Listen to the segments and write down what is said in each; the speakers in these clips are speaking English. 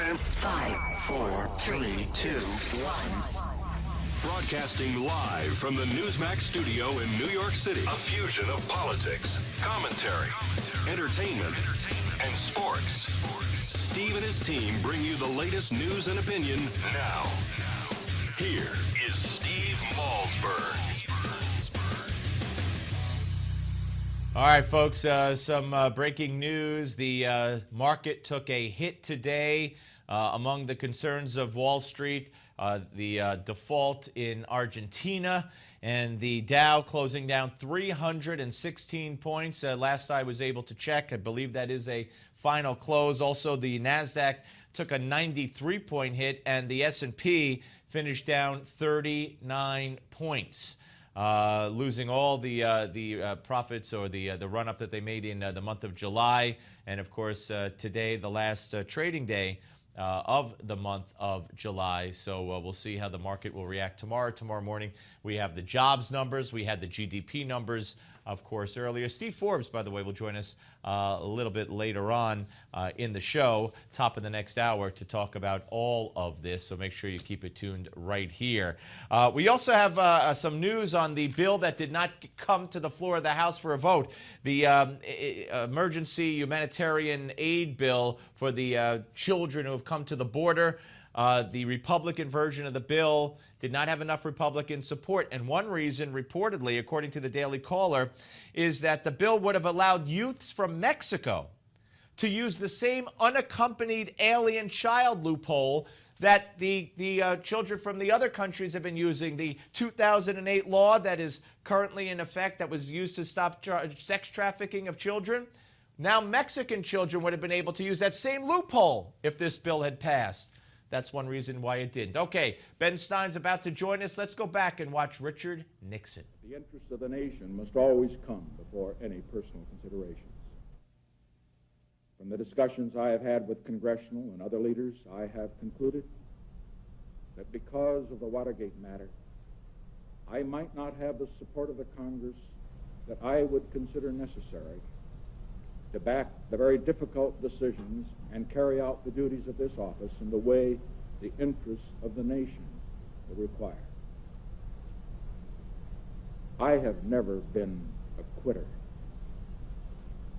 5, 4, 3, 2, 1. Broadcasting live from the Newsmax studio in New York City. A fusion of politics, commentary, entertainment, and sports. Steve and his team bring you the latest news and opinion now. Here is Steve Malzberg. All right, folks, some breaking news. The market took a hit today among the concerns of Wall Street, the default in Argentina, and the Dow closing down 316 points. Last I was able to check, I believe that is a final close. Also, the NASDAQ took a 93-point hit, and the S&P finished down 39 points. Losing all the profits or the run-up that they made in the month of July. And, of course, today, the last trading day of the month of July. So we'll see how the market will react tomorrow. Tomorrow morning, we have the jobs numbers. We had the GDP numbers, of course, earlier. Steve Forbes, by the way, will join us a little bit later on in the show, top of the next hour, to talk about all of this. So make sure you keep it tuned right here. We also have some news on the bill that did not come to the floor of the House for a vote. The emergency humanitarian aid bill for the children who have come to the border. The Republican version of the bill did not have enough Republican support. And one reason, reportedly, according to the Daily Caller, is that the bill would have allowed youths from Mexico to use the same unaccompanied alien child loophole that the children from the other countries have been using. The 2008 law that is currently in effect that was used to stop sex trafficking of children. Now Mexican children would have been able to use that same loophole if this bill had passed. That's one reason why it didn't. Okay, Ben Stein's about to join us. Let's go back and watch Richard Nixon. The interests of the nation must always come before any personal considerations. From the discussions I have had with congressional and other leaders, I have concluded that because of the Watergate matter, I might not have the support of the Congress that I would consider necessary to back the very difficult decisions and carry out the duties of this office in the way the interests of the nation will require. I have never been a quitter.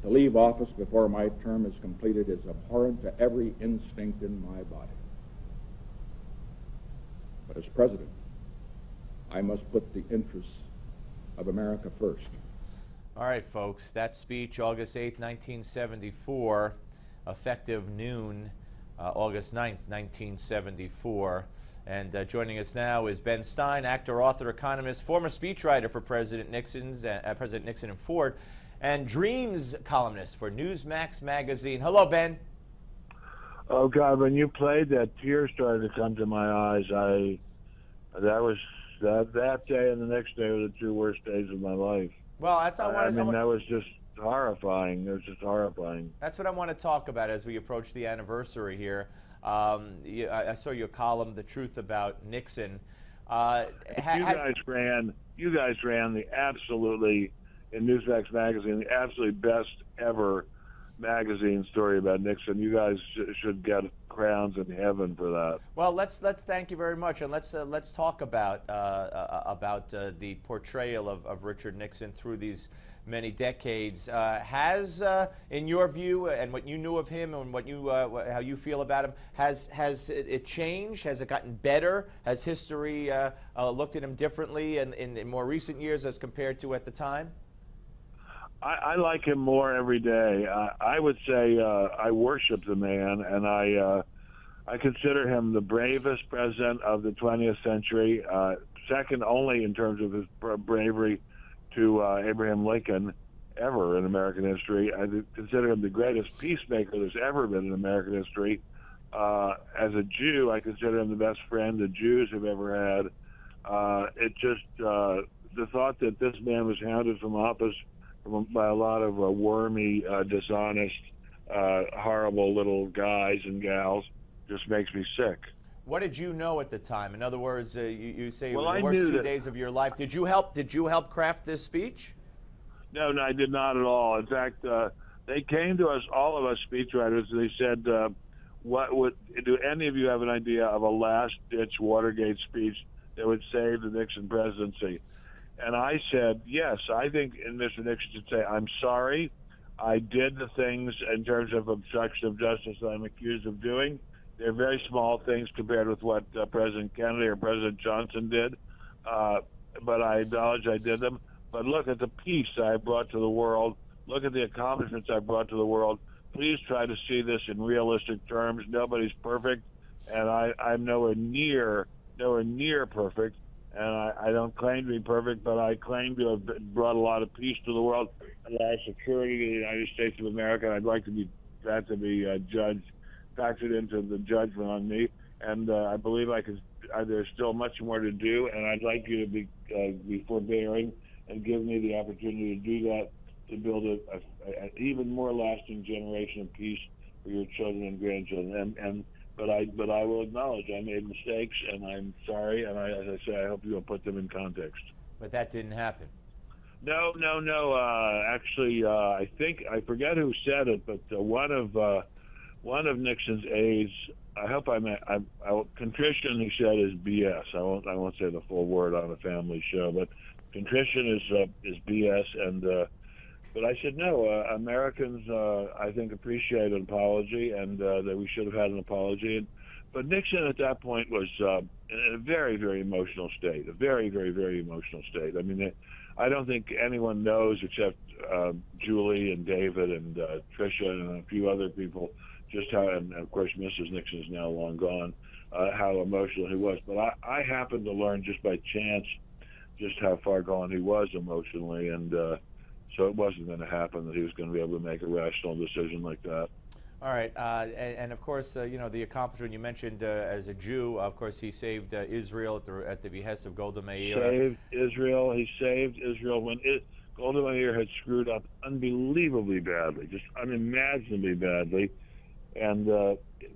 To leave office before my term is completed is abhorrent to every instinct in my body. But as president, I must put the interests of America first. All right, folks, that speech, August 8th, 1974, effective noon, August 9th, 1974. And joining us now is Ben Stein, actor, author, economist, former speechwriter for President Nixon and Ford, and Dreemz columnist for Newsmax Magazine. Hello, Ben. Oh, God, when you played that, tears started to come to my eyes. That day and the next day were the two worst days of my life. Well, that's what I wanted. That was just horrifying. It was just horrifying. That's what I want to talk about as we approach the anniversary here. I saw your column, "The Truth About Nixon." You guys ran the absolutely, in Newsmax Magazine, the absolutely best ever magazine story about Nixon. You guys should get crowns in heaven for that. Well, let's thank you very much, and let's talk about the portrayal of Richard Nixon through these many decades. Has, in your view, and what you knew of him, and what you how you feel about him, has it changed? Has it gotten better? Has history looked at him differently in more recent years as compared to at the time? I like him more every day. I would say I worship the man, and I consider him the bravest president of the 20th century, second only in terms of his bravery to Abraham Lincoln ever in American history. I consider him the greatest peacemaker there's ever been in American history. As a Jew, I consider him the best friend the Jews have ever had. The thought that this man was hounded from office by a lot of wormy, dishonest, horrible little guys and gals just makes me sick. What did you know at the time? In other words, you say it Well, was I the worst knew 2 that- days of your life. Did you help craft this speech? No, I did not at all. In fact, they came to us, all of us speechwriters, and they said, do any of you have an idea of a last-ditch Watergate speech that would save the Nixon presidency? And I said, yes, I think Mr. Nixon should say, I'm sorry, I did the things in terms of obstruction of justice that I'm accused of doing. They're very small things compared with what President Kennedy or President Johnson did, but I acknowledge I did them. But look at the peace I brought to the world. Look at the accomplishments I brought to the world. Please try to see this in realistic terms. Nobody's perfect, and I'm nowhere near perfect. And I don't claim to be perfect, but I claim to have brought a lot of peace to the world, a lot of security to the United States of America. And I'd like to that to be factored into the judgment on me. And I believe there's still much more to do, and I'd like you to be forbearing and give me the opportunity to do that, to build an even more lasting generation of peace for your children and grandchildren. But I will acknowledge I made mistakes, and I'm sorry, and as I say, I hope you'll put them in context. But that didn't happen. No. Actually, I forget who said it, but one of Nixon's aides, I hope contrition, he said, is BS. I won't say the full word on a family show, but contrition is BS. And but I said no. Americans, I think, appreciate an apology, and that we should have had an apology. But Nixon at that point was in a very, very emotional state. A very, very, very emotional state. I mean, I don't think anyone knows except Julie and David and Tricia and a few other people just how, and of course Mrs. Nixon is now long gone, how emotional he was. But I happened to learn just by chance just how far gone he was emotionally, and so it wasn't going to happen that he was going to be able to make a rational decision like that. All right, and of course, the accomplishment you mentioned as a Jew, of course, he saved Israel at the behest of Golda Meir. Saved Israel. He saved Israel when Golda Meir had screwed up unbelievably badly, just unimaginably badly. And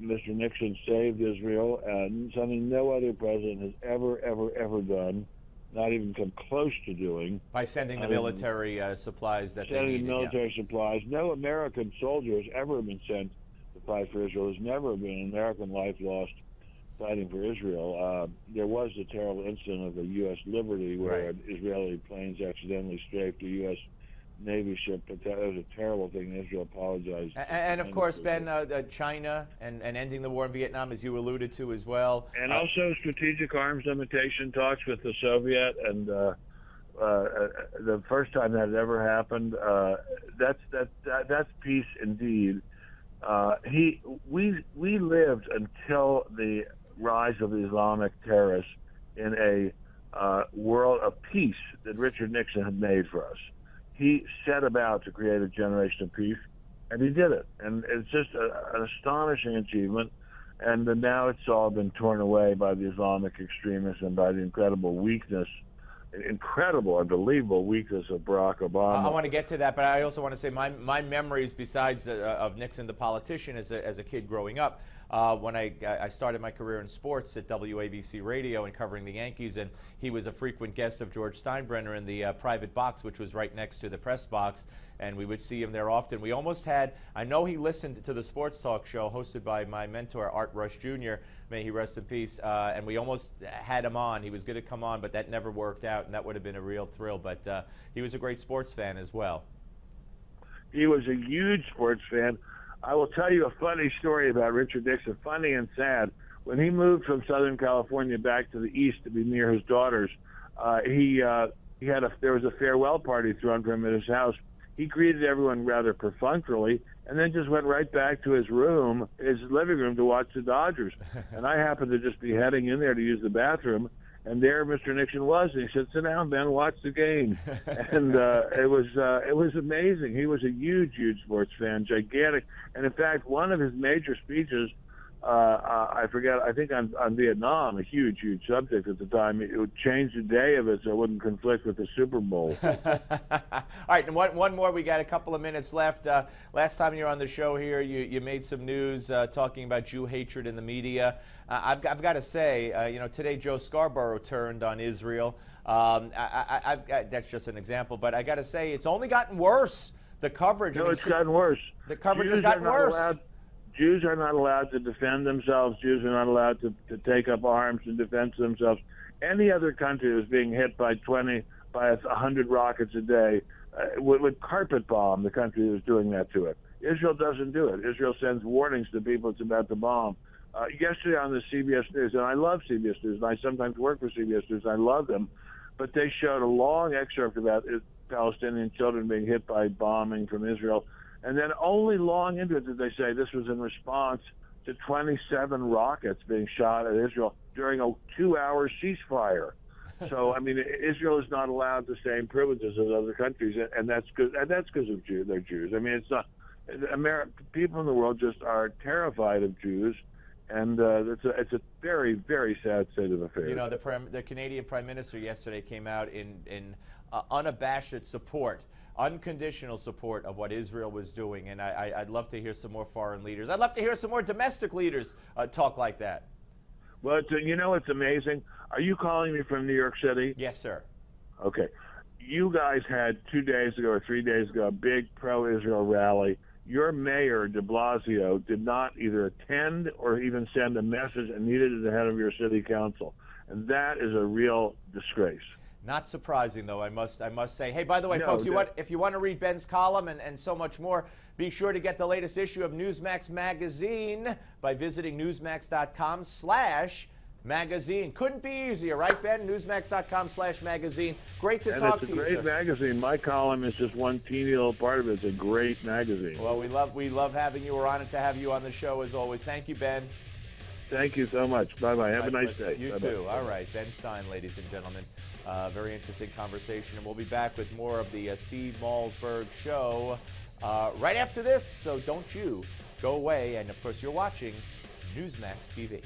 Mr. Nixon saved Israel, and something no other president has ever done, not even come close to doing. By sending the military supplies that they needed. Sending military supplies. No American soldier has ever been sent to fight for Israel. There's never been an American life lost fighting for Israel. There was a terrible incident of the U.S. Liberty where Israeli planes accidentally strafed a U.S. Navy ship, but that was a terrible thing. Israel apologized. And of course, Ben, China and ending the war in Vietnam, as you alluded to as well. And also strategic arms limitation talks with the Soviet, and the first time that had ever happened, that's peace indeed. We lived until the rise of the Islamic terrorists in a world of peace that Richard Nixon had made for us. He set about to create a generation of peace, and he did it. And it's just an astonishing achievement. And now it's all been torn away by the Islamic extremists and by the incredible weakness, unbelievable weakness of Barack Obama. I want to get to that, but I also want to say my memories, besides of Nixon the politician as a kid growing up, when I started my career in sports at WABC Radio and covering the Yankees, and he was a frequent guest of George Steinbrenner in the private box, which was right next to the press box, and we would see him there often. We almost had, I know he listened to the sports talk show hosted by my mentor, Art Rush Jr., may he rest in peace, and we almost had him on. He was going to come on, but that never worked out, and that would have been a real thrill. But he was a great sports fan as well. He was a huge sports fan. I will tell you a funny story about Richard Nixon, funny and sad. When he moved from Southern California back to the east to be near his daughters, there was a farewell party thrown for him at his house. He greeted everyone rather perfunctorily, and then just went right back to his living room, to watch the Dodgers. And I happened to just be heading in there to use the bathroom, and there Mr. Nixon was. And he said, "Sit down, Ben, watch the game." And it was amazing. He was a huge sports fan, gigantic. And in fact, one of his major speeches, I forget, I think on Vietnam, a huge subject at the time, it would change the day of it so it wouldn't conflict with the Super Bowl. All right, and one more. We got a couple of minutes left. Last time you were on the show here, you made some news talking about Jew hatred in the media. I've got to say, today Joe Scarborough turned on Israel. That's just an example, but I got to say, it's only gotten worse. The coverage. No, it's gotten worse. The coverage has gotten worse. Jews are not allowed to defend themselves. Jews are not allowed to take up arms and defend themselves. Any other country that's being hit by 100 rockets a day would carpet bomb the country that's doing that to it. Israel doesn't do it. Israel sends warnings to people it's about to bomb. Yesterday on the CBS News, and I love CBS News, and I sometimes work for CBS News, I love them, but they showed a long excerpt about Palestinian children being hit by bombing from Israel, and then only long into it did they say this was in response to 27 rockets being shot at Israel during a 2-hour ceasefire. So, I mean, Israel is not allowed the same privileges as other countries, and that's good. And that's because of they're Jews. I mean, it's not. People in the world just are terrified of Jews, and it's a very, very sad state of affairs. You know, the Canadian Prime Minister yesterday came out in unabashed support, unconditional support of what Israel was doing, and I'd love to hear some more foreign leaders. I'd love to hear some more domestic leaders talk like that. Well, you know, it's amazing. Are you calling me from New York City? Yes, sir. Okay. You guys had 2 days ago or 3 days ago a big pro-Israel rally. Your mayor, de Blasio, did not either attend or even send a message, and neither did the head of your city council. And that is a real disgrace. Not surprising, though, I must say. Hey, by the way, folks, if you want to read Ben's column and so much more, be sure to get the latest issue of Newsmax Magazine by visiting newsmax.com/magazine. Couldn't be easier, right, Ben? Newsmax.com/magazine. Great to talk to you, sir. It's a great magazine. My column is just one teeny little part of it. It's a great magazine. Well, we love having you. We're honored to have you on the show, as always. Thank you, Ben. Thank you so much. Bye-bye. Have a nice day. You Bye-bye. too. All right. Ben Stein, ladies and gentlemen. Very interesting conversation, and we'll be back with more of the Steve Malzberg show right after this, so don't you go away. And, of course, you're watching Newsmax TV.